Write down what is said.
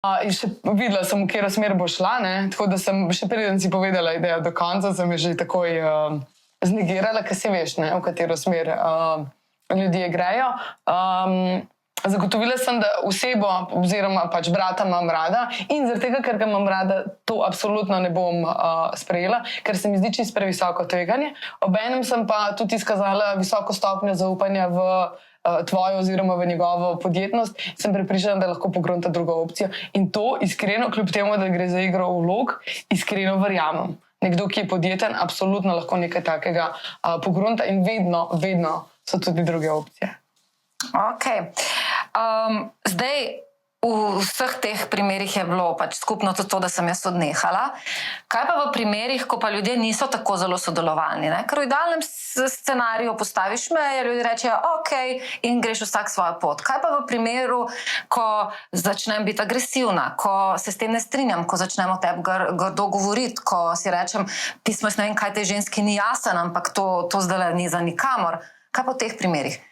In še videla sem, v katero smer bo šla, ne? Tako da sem še preden si povedala idejo do konca, sem že takoj znegirala, ker se veš, ne? V katero smer ljudje grejo. Zagotovila sem, da osebo oziroma pač brata imam rada in zaradi tega, ker ga imam rada, to absolutno ne bom sprejela, ker se mi zdi čisto previsoko tveganje. Obenem sem pa tudi izkazala visoko stopnjo zaupanja v tvojo oziroma v njegovo podjetnost, sem prepričana, da lahko pogrunta drugo opcijo. In to iskreno, kljub temu, da gre za igro vlog, iskreno verjamem. Nekdo, ki je podjeten, absolutno lahko nekaj takega pogrunta in vedno so tudi druge opcije. Ok. Zdaj, v vseh teh primerih je bilo pač skupno tudi to, da sem jaz odnehala. Kaj pa v primerih, ko pa ljudje niso tako zelo sodelovalni? Ne? Ker v idealnem scenariju postaviš meje, ljudje rečejo ok in greš vsak svojo pot. Kaj pa v primeru, ko začnem biti agresivna, ko se s tem ne strinjam, ko začnemo tebi grdo govoriti, ko si rečem, pismo, jaz ne vem, kaj tej ženski ni jasen, ampak to zdaj ni za nikamor. Kaj pa v teh primerih?